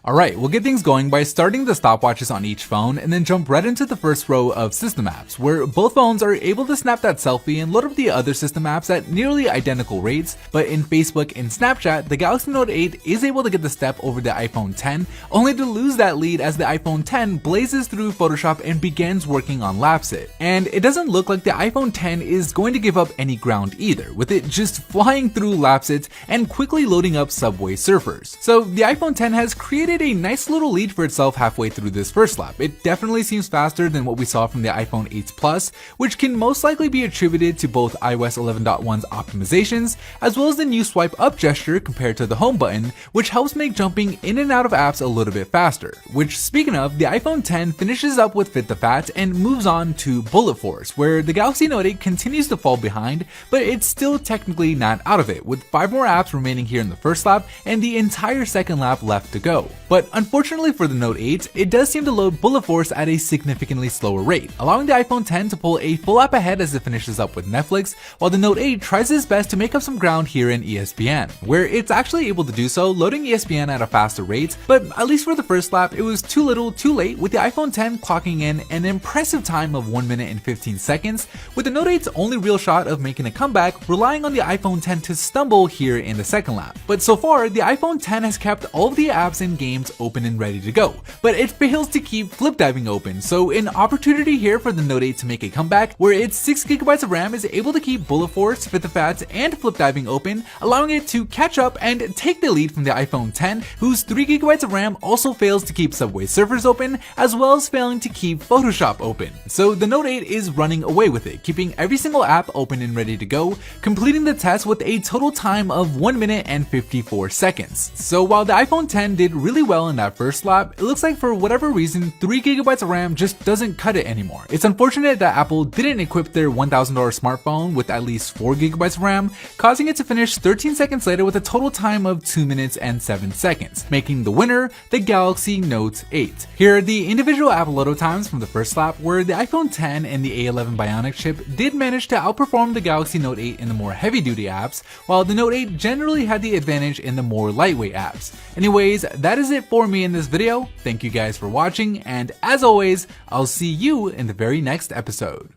Alright, we'll get things going by starting the stopwatches on each phone and then jump right into the first row of system apps, where both phones are able to snap that selfie and load up the other system apps at nearly identical rates, but in Facebook and Snapchat, the Galaxy Note 8 is able to get the step over the iPhone 10, only to lose that lead as the iPhone 10 blazes through Photoshop and begins working on Lapsit. And it doesn't look like the iPhone 10 is going to give up any ground either, with it just flying through Lapsit and quickly loading up Subway Surfers. So the iPhone 10 has created a nice little lead for itself halfway through this first lap. It definitely seems faster than what we saw from the iPhone 8 Plus, which can most likely be attributed to both iOS 11.1's optimizations, as well as the new swipe up gesture compared to the home button, which helps make jumping in and out of apps a little bit faster. Which, speaking of, the iPhone 10 finishes up with Fit the Fat and moves on to Bullet Force, where the Galaxy Note 8 continues to fall behind, but it's still technically not out of it, with 5 more apps remaining here in the first lap and the entire second lap left to go. But unfortunately for the Note 8, it does seem to load Bullet Force at a significantly slower rate, allowing the iPhone 10 to pull a full app ahead as it finishes up with Netflix, while the Note 8 tries its best to make up some ground here in ESPN, where it's actually able to do so, loading ESPN at a faster rate, but at least for the first lap, it was too little too late, with the iPhone 10 clocking in an impressive time of 1 minute and 15 seconds, with the Note 8's only real shot of making a comeback relying on the iPhone 10 to stumble here in the second lap. But so far, the iPhone 10 has kept all of the apps and games open and ready to go, but it fails to keep flip diving open, so an opportunity here for the Note 8 to make a comeback where its 6GB of RAM is able to keep Bullet Force, Fit the Fat, and flip diving open, allowing it to catch up and take the lead from the iPhone 10, whose 3GB of RAM also fails to keep Subway Surfers open, as well as failing to keep Photoshop open. So the Note 8 is running away with it, keeping every single app open and ready to go, completing the test with a total time of 1 minute and 54 seconds. So while the iPhone 10 did really well in that first lap, it looks like for whatever reason 3GB of RAM just doesn't cut it anymore. It's unfortunate that Apple didn't equip their $1,000 smartphone with at least 4GB of RAM, causing it to finish 13 seconds later with a total time of 2 minutes and 7 seconds, making the winner the Galaxy Note 8. Here are the individual app load times from the first lap, where the iPhone 10 and the A11 Bionic chip did manage to outperform the Galaxy Note 8 in the more heavy-duty apps, while the Note 8 generally had the advantage in the more lightweight apps. Anyways, that is it for me in this video. Thank you guys for watching, and as always, I'll see you in the very next episode.